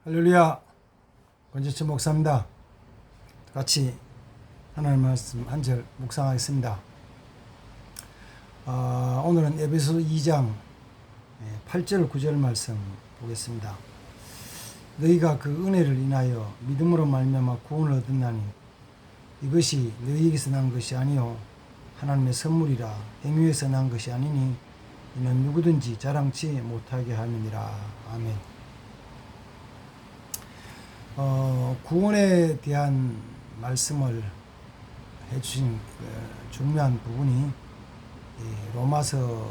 할렐루야, 권지철 목사입니다. 같이 하나님 말씀 한 절 묵상하겠습니다. 오늘은 에베소 2장 8절 9절 말씀 보겠습니다. 너희가 그 은혜를 인하여 믿음으로 말미암아 구원을 얻었나니 이것이 너희에게서 난 것이 아니요 하나님의 선물이라. 행위에서 난 것이 아니니 이는 누구든지 자랑치 못하게 함이니라. 아멘. 구원에 대한 말씀을 해주신 중요한 부분이 로마서에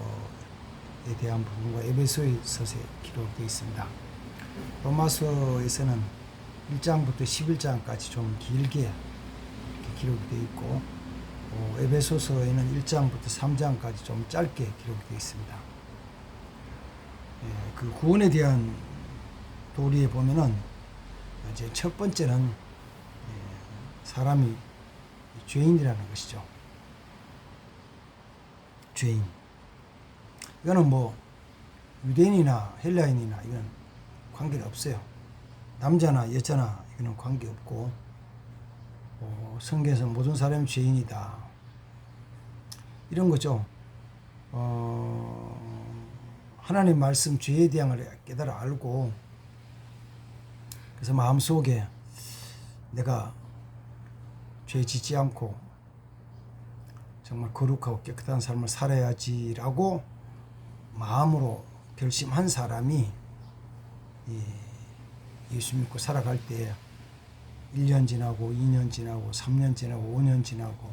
대한 부분과 에베소서에 기록되어 있습니다. 로마서에서는 1장부터 11장까지 좀 길게 기록되어 있고, 에베소서에는 1장부터 3장까지 좀 짧게 기록되어 있습니다. 그 구원에 대한 도리에 보면은 이제 첫 번째는 사람이 죄인이라는 것이죠. 죄인. 이거는 뭐 유대인이나 헬라인이나 이건 관계가 없어요. 남자나 여자나 이거는 관계 없고, 성경에서 모든 사람이 죄인이다, 이런 거죠. 하나님 말씀 죄에 대한 걸 깨달아 알고, 그래서 마음속에 내가 죄 짓지 않고 정말 거룩하고 깨끗한 삶을 살아야지라고 마음으로 결심한 사람이 예수 믿고 살아갈 때 1년 지나고 2년 지나고 3년 지나고 5년 지나고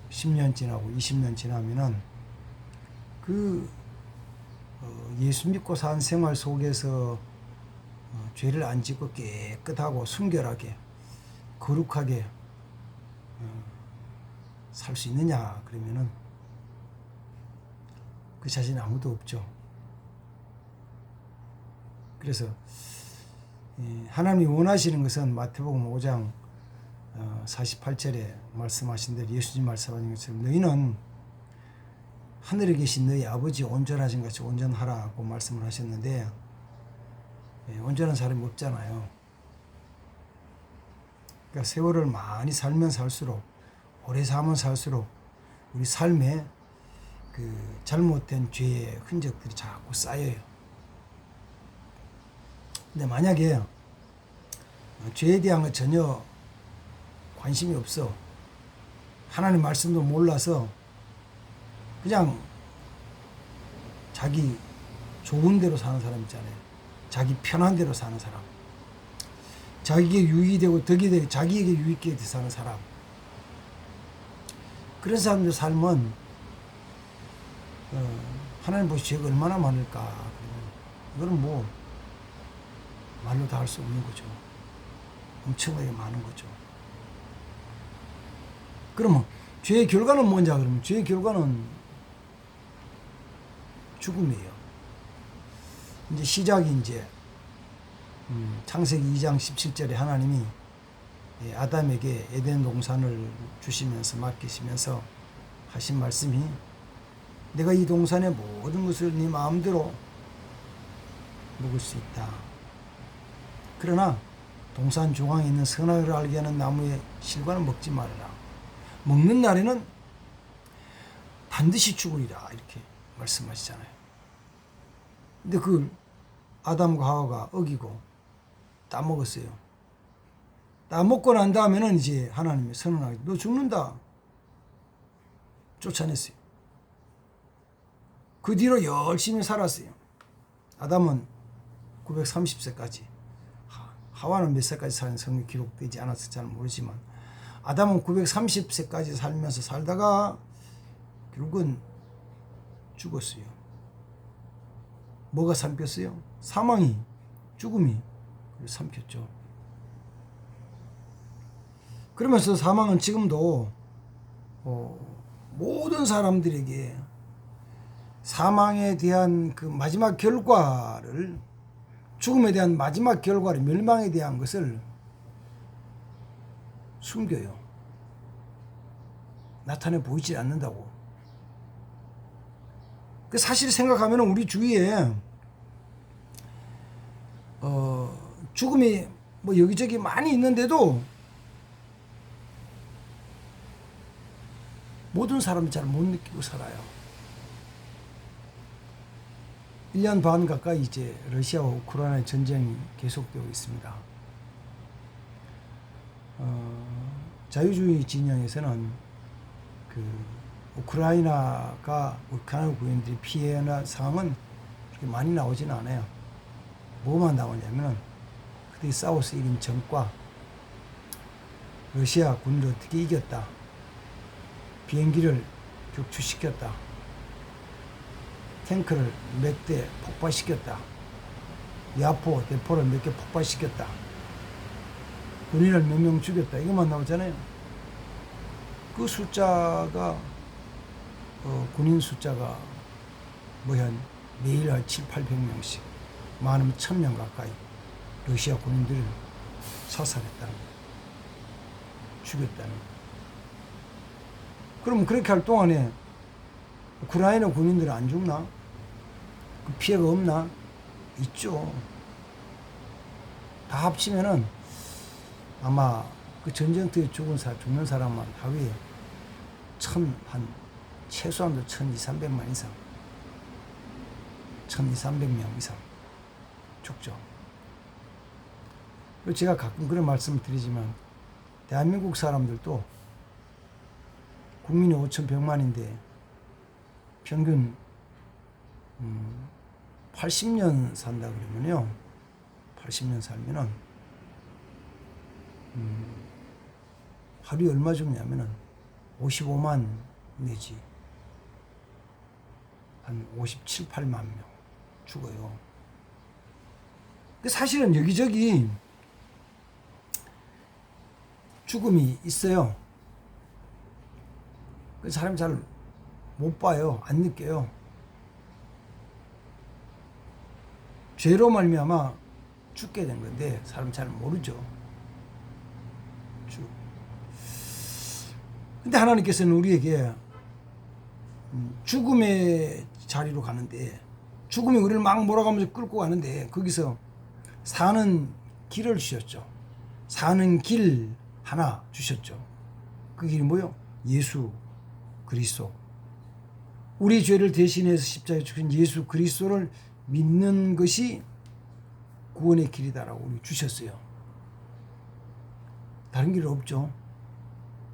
10년 지나고 20년 지나면은 그 예수 믿고 산 생활 속에서 죄를 안 짓고 깨끗하고 순결하게 거룩하게 살 수 있느냐 그러면은 그 자신 아무도 없죠. 그래서 하나님이 원하시는 것은 마태복음 5장 48절에 말씀하신 대로 예수님 말씀하신 것처럼 너희는 하늘에 계신 너희 아버지 온전하신 같이 온전하라고 말씀을 하셨는데, 온전한 사람이 없잖아요. 그러니까 세월을 많이 살면 살수록, 오래 살면 살수록 우리 삶에 그 잘못된 죄의 흔적들이 자꾸 쌓여요. 근데 만약에 죄에 대한 건 전혀 관심이 없어, 하나님 말씀도 몰라서 그냥 자기 좋은 대로 사는 사람 있잖아요. 자기 편한 대로 사는 사람, 자기에게 유익이 되고 덕이 되고 자기에게 유익하게 사는 사람, 그런 사람들 삶은 하나님 보시 죄가 얼마나 많을까. 이거는 뭐 말로 다 할 수 없는 거죠. 엄청나게 많은 거죠. 그러면 죄의 결과는 뭐냐 그러면 죄의 결과는 죽음이에요. 이제 시작이 이제 창세기 2장 17절에 하나님이 아담에게 에덴 동산을 주시면서 맡기시면서 하신 말씀이, 내가 이 동산의 모든 것을 네 마음대로 먹을 수 있다. 그러나 동산 중앙에 있는 선악을 알게 하는 나무의 실과는 먹지 말아라. 먹는 날에는 반드시 죽으리라, 이렇게 말씀하시잖아요. 근데 그 아담과 하와가 어기고 따먹었어요. 따먹고 난 다음에는 이제 하나님이 선언하게 너 죽는다 쫓아냈어요. 그 뒤로 열심히 살았어요. 아담은 930세까지, 하와는 몇 세까지 사는 성경이 기록되지 않아서 잘 모르지만 아담은 930세까지 살면서 살다가 결국은 죽었어요. 뭐가 삼켰어요? 사망이, 죽음이 삼켰죠. 그러면서 사망은 지금도 모든 사람들에게 사망에 대한 그 마지막 결과를, 죽음에 대한 마지막 결과를, 멸망에 대한 것을 숨겨요. 나타내 보이지 않는다고. 그 사실 생각하면 우리 주위에 죽음이 뭐 여기저기 많이 있는데도 모든 사람이 잘 못 느끼고 살아요. 1년 반 가까이 이제 러시아와 우크라이나의 전쟁이 계속되고 있습니다. 자유주의 진영에서는 그 우크라이나 국민들이 피해나 상황은 그렇게 많이 나오지는 않아요. 뭐만 나오냐면은 그들이 싸워서 이긴 전과 러시아 군을 어떻게 이겼다, 비행기를 격추시켰다, 탱크를 몇 대 폭발시켰다, 야포, 대포를 몇 개 폭발시켰다, 군인을 몇 명 죽였다, 이것만 나오잖아요. 그 숫자가 군인 숫자가 뭐 한 매일 한 7, 800명씩, 많으면 1000명 가까이 러시아 군인들을 사살했다는 거예요. 죽였다는 거예요. 그럼 그렇게 할 동안에 우크라이나 군인들은 안 죽나? 그 피해가 없나? 있죠. 다 합치면은 아마 그 전쟁터에 죽는 사람만 하루에 최소한도 1200~300만 이상, 1200~300명 이상 죽죠. 그리고 제가 가끔 그런 말씀을 드리지만, 대한민국 사람들도 국민이 5,100만인데 평균 80년 산다 그러면요, 80년 살면은 하루에 얼마 죽냐면은 55만 내지 한 57, 8만 명 죽어요. 사실은 여기저기 죽음이 있어요. 사람이 잘 못 봐요. 안 느껴요. 죄로 말미암아 죽게 된 건데 사람 잘 모르죠. 근데 하나님께서는 우리에게 죽음의 자리로 가는데, 죽음이 우리를 막 몰아가면서 끌고 가는데 거기서 사는 길을 주셨죠. 사는 길 하나 주셨죠. 그 길이 뭐요? 예수 그리스도. 우리 죄를 대신해서 십자가에 죽으신 예수 그리스도를 믿는 것이 구원의 길이다라고 우리 주셨어요. 다른 길은 없죠.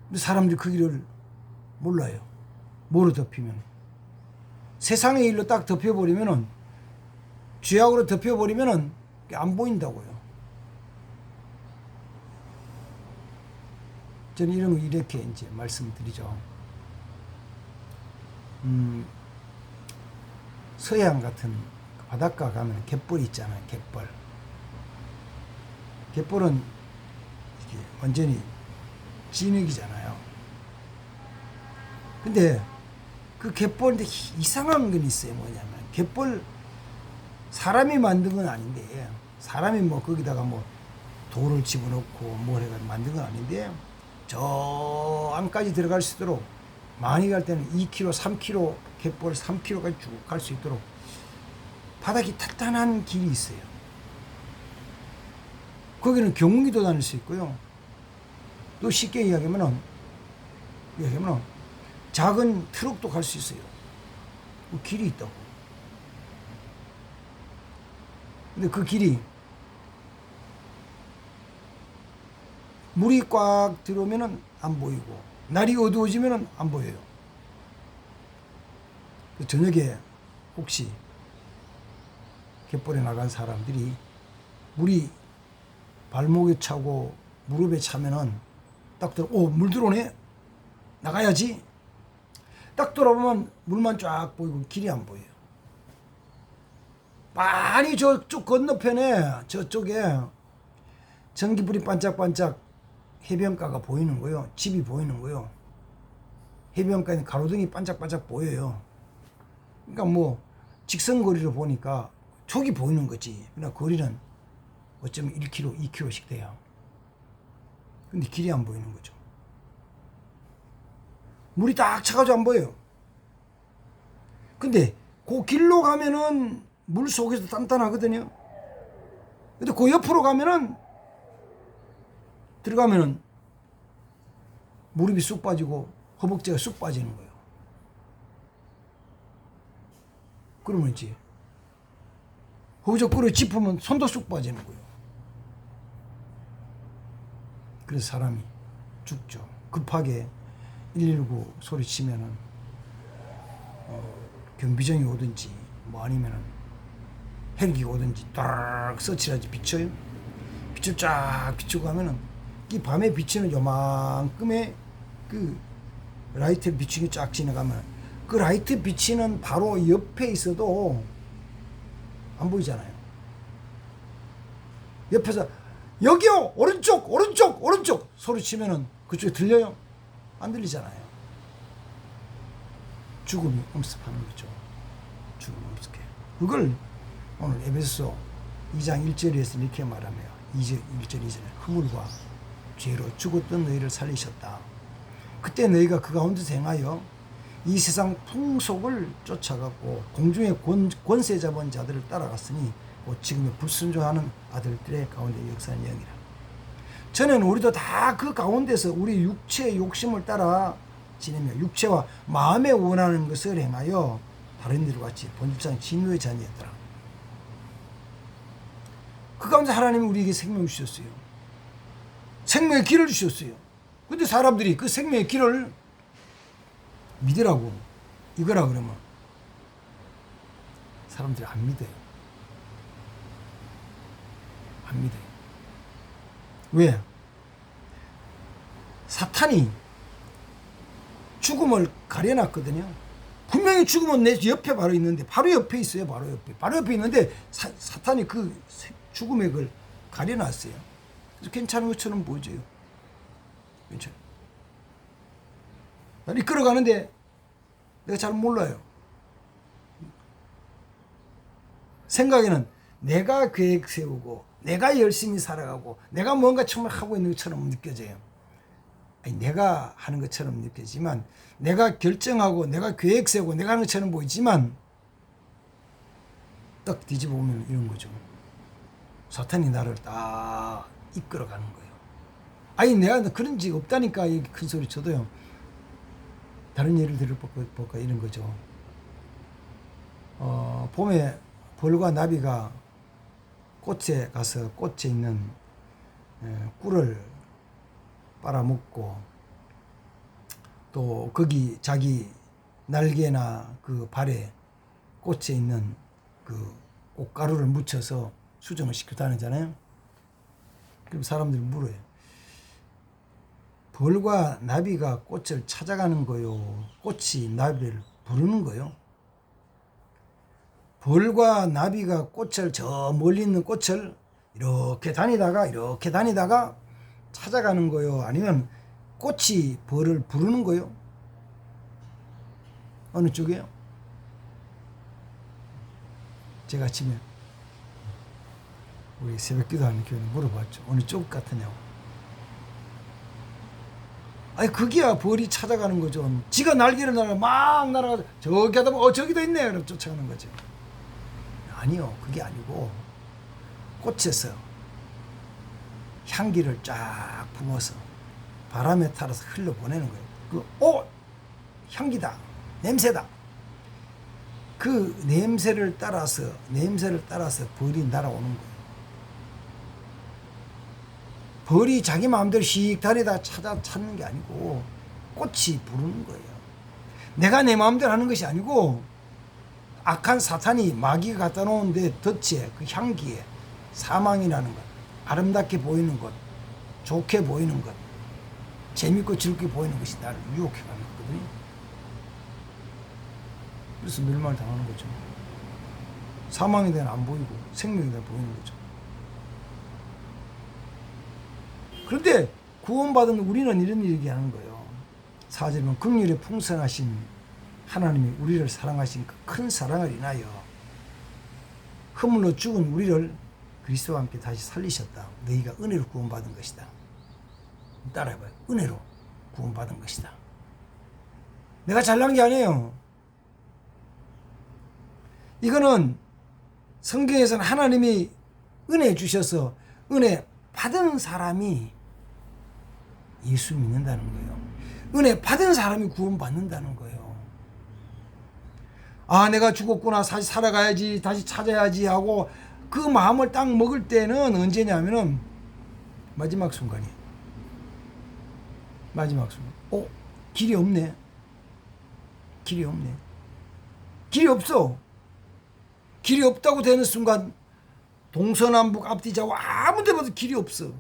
근데 사람들이 그 길을 몰라요. 뭐로 덮이면? 세상의 일로 딱 덮여버리면은, 죄악으로 덮여버리면은 안 보인다고요. 저는 이런 거 이렇게 이제 말씀드리죠. 서해안 같은 바닷가 가면 갯벌이 있잖아요. 갯벌은 이게 완전히 진흙이잖아요. 근데 그 갯벌인데 이상한 건 있어요. 뭐냐면, 갯벌 사람이 만든 건 아닌데, 사람이 뭐 거기다가 뭐 돌을 집어넣고 뭘 해가지고 만든 건 아닌데, 저 안까지 들어갈 수 있도록, 많이 갈 때는 2km, 3km, 갯벌 3km까지 쭉 갈 수 있도록 바닥이 탄탄한 길이 있어요. 거기는 경운기도 다닐 수 있고요. 또 쉽게 이야기하면은 작은 트럭도 갈 수 있어요. 그 길이 있다고. 근데 그 길이 물이 꽉 들어오면은 안 보이고, 날이 어두워지면은 안 보여요. 저녁에 혹시 갯벌에 나간 사람들이 물이 발목에 차고 무릎에 차면은 딱 물 들어오네? 나가야지. 딱 돌아보면 물만 쫙 보이고 길이 안 보여요. 많이 저쪽 건너편에, 저쪽에 전기불이 반짝반짝 해변가가 보이는 거예요. 집이 보이는 거예요. 해변가에 가로등이 반짝반짝 보여요. 그러니까 뭐 직선거리로 보니까 저기 보이는 거지. 그러나 거리는 어쩌면 1km, 2km씩 돼요. 근데 길이 안 보이는 거죠. 물이 딱 차가지고 안 보여요. 근데 그 길로 가면은 물 속에서 단단하거든요. 근데 그 옆으로 가면은 들어가면은 무릎이 쑥 빠지고 허벅지가 쑥 빠지는 거예요. 그러면 이제 허벅지 끌어 짚으면 손도 쑥 빠지는 거예요. 그래서 사람이 죽죠. 급하게 119 소리치면은 경비정이 오든지 뭐 아니면은 헬기가 오든지 딱 서치라지 비춰요. 빛을 쫙 비추고 가면은 이 밤에 비치는 요만큼의 그 라이트 비추기 쫙 지나가면 그 라이트 비치는 바로 옆에 있어도 안 보이잖아요. 옆에서 여기요 오른쪽 오른쪽 오른쪽 소리치면은 그쪽에 들려요? 안 들리잖아요. 죽음이 엄습하는 거죠. 죽음이 엄습해. 그걸 오늘 에베소 2장 1절에서 이렇게 말하며 1절 2절에 허물과 죄로 죽었던 너희를 살리셨다. 그때 너희가 그 가운데서 행하여 이 세상 풍속을 쫓아갔고 공중의 권세 잡은 자들을 따라갔으니 곧 지금의 불순종하는 아들들의 가운데 역사하는 영이라. 전에는 우리도 다 그 가운데서 우리 육체의 욕심을 따라 지내며 육체와 마음에 원하는 것을 행하여 다른 이들과 같이 본질상 진노의 자녀였더라. 그 가운데 하나님이 우리에게 생명을 주셨어요. 생명의 길을 주셨어요. 근데 사람들이 그 생명의 길을 믿으라고 이거라 그러면 사람들이 안 믿어요. 안 믿어요. 왜? 사탄이 죽음을 가려놨거든요. 분명히 죽음은 내 옆에 바로 있는데 바로 옆에 있어요. 바로 옆에 있는데 사탄이 그 죽음의 걸 가려놨어요. 그래서 괜찮은 것처럼 보여져요. 괜찮아요. 난 이끌어가는데 내가 잘 몰라요. 생각에는 내가 계획 세우고 내가 열심히 살아가고 내가 뭔가 정말 하고 있는 것처럼 느껴져요. 아니, 내가 하는 것처럼 느껴지지만 내가 결정하고 내가 계획 세우고 내가 하는 것처럼 보이지만 딱 뒤집어 보면 이런 거죠. 사탄이 나를 딱 이끌어가는 거예요. 아니 내가 그런 적 없다니까 이렇게 큰 소리 쳐도요. 다른 예를 들어볼까 이런 거죠. 봄에 벌과 나비가 꽃에 가서 꽃에 있는 꿀을 빨아먹고 또 거기 자기 날개나 그 발에 꽃에 있는 그 꽃가루를 묻혀서 수정을 시켜 다니잖아요. 그럼 사람들이 물어요. 벌과 나비가 꽃을 찾아가는 거요? 꽃이 나비를 부르는 거요? 벌과 나비가 꽃을 저 멀리 있는 꽃을 이렇게 다니다가 찾아가는 거요? 아니면 꽃이 벌을 부르는 거요? 어느 쪽이에요? 제가 아침에 우리 새벽 기도하는 교회에 물어봤죠. 어느 쪽 같으냐고. 아니 그게야 벌이 찾아가는 거죠. 지가 날개를 날아 막 날아가서 저기 하다 보면 저기도 있네 그럼 쫓아가는 거죠. 아니요, 그게 아니고 꽃에서 향기를 쫙 뿜어서 바람에 따라서 흘려보내는 거예요. 향기다, 냄새다. 그 냄새를 따라서 벌이 날아오는 거예요. 벌이 자기 마음대로 씩 다니다 찾는 게 아니고 꽃이 부르는 거예요. 내가 내 마음대로 하는 것이 아니고 악한 사탄이 마귀가 갖다 놓은 데 덫에 그 향기에 사망이라는 것, 아름답게 보이는 것, 좋게 보이는 것, 재밌고 즐겁게 보이는 것이 나를 유혹해 가는 거거든요. 그래서 멸망당하는 거죠. 사망에 대한 안 보이고 생명에 대한 보이는 거죠. 그런데 구원받은 우리는 이런 얘기하는 거예요. 4절은 긍휼에 풍성하신 하나님이 우리를 사랑하신 그 큰 사랑을 인하여 허물로 죽은 우리를 그리스도와 함께 다시 살리셨다. 너희가 은혜로 구원받은 것이다. 따라해봐요. 은혜로 구원받은 것이다. 내가 잘난 게 아니에요. 이거는 성경에서는 하나님이 은혜 주셔서 은혜 받은 사람이 예수 믿는다는 거예요. 은혜 받은 사람이 구원받는다는 거예요. 아, 내가 죽었구나, 다시 살아가야지, 다시 찾아야지 하고 그 마음을 딱 먹을 때는 언제냐면은 마지막 순간이에요. 마지막 순간. 길이 없네. 길이 없네. 길이 없어. 길이 없다고 되는 순간 동서남북 앞뒤 좌우 아무 데 봐도 길이 없어.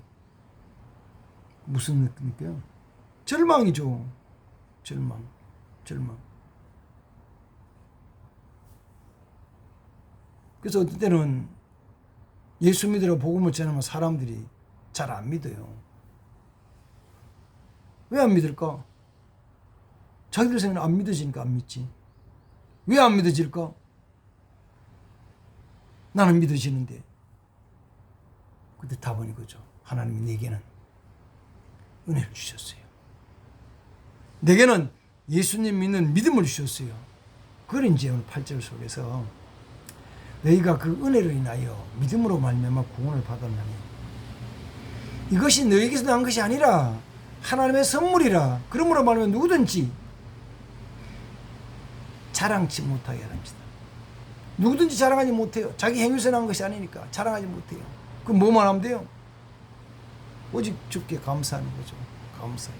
무슨 느낌일까요? 절망이죠. 절망. 그래서 어떤 때는 예수 믿으라고 복음을 전하면 사람들이 잘 안 믿어요. 왜 안 믿을까? 자기들 생각은 안 믿어지니까 안 믿지. 왜 안 믿어질까? 나는 믿어지는데. 근데 답은 이거죠. 하나님이 내게는 은혜를 주셨어요. 내게는 예수님 믿는 믿음을 주셨어요. 그걸 이제 오늘 8절 속에서 너희가 그 은혜로 인하여 믿음으로 말미암아 구원을 받았나니 이것이 너희에게서 난 것이 아니라 하나님의 선물이라. 그러므로 말하면 누구든지 자랑치 못하게 합니다. 누구든지 자랑하지 못해요. 자기 행위에서 난 것이 아니니까 자랑하지 못해요. 그럼 뭐만 하면 돼요? 오직 주께 감사하는 거죠. 감사.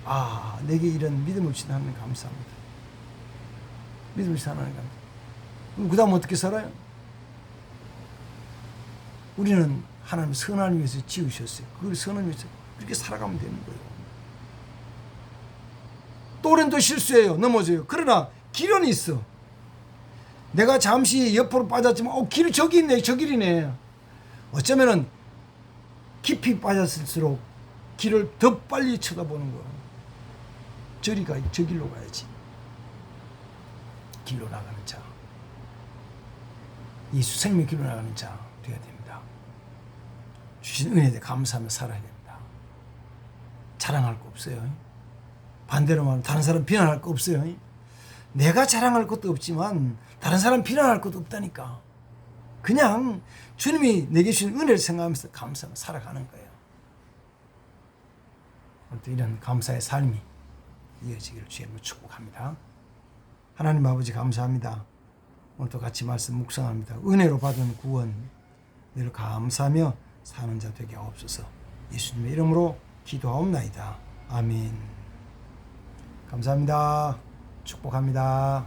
아, 내게 이런 믿음을 주신 하나님 감사합니다. 믿음을 주신 하나님 감사합니다. 그럼 그 다음 어떻게 살아요? 우리는 하나님 선을 위해서 지으셨어요. 그걸 선을 위해서 그렇게 살아가면 되는 거예요. 또래는 또 실수해요. 넘어져요. 그러나 길은 있어. 내가 잠시 옆으로 빠졌지만 길이 저기 있네. 저 길이네. 어쩌면은 깊이 빠졌을수록 길을 더 빨리 쳐다보는 거예요. 저 길로 가야지. 길로 나가는 자. 예수 생명 길로 나가는 자 되어야 됩니다. 주신 은혜에 대해 감사하며 살아야 됩니다. 자랑할 거 없어요. 반대로 말하면 다른 사람 비난할 거 없어요. 내가 자랑할 것도 없지만 다른 사람 비난할 것도 없다니까. 그냥 주님이 내게 주신 은혜를 생각하면서 감사하며 살아가는 거예요. 오늘도 이런 감사의 삶이 이어지기를 주님으로 축복합니다. 하나님 아버지 감사합니다. 오늘도 같이 말씀 묵상합니다. 은혜로 받은 구원 늘 감사하며 사는 자 되게 하옵소서. 예수님의 이름으로 기도하옵나이다. 아멘. 감사합니다. 축복합니다.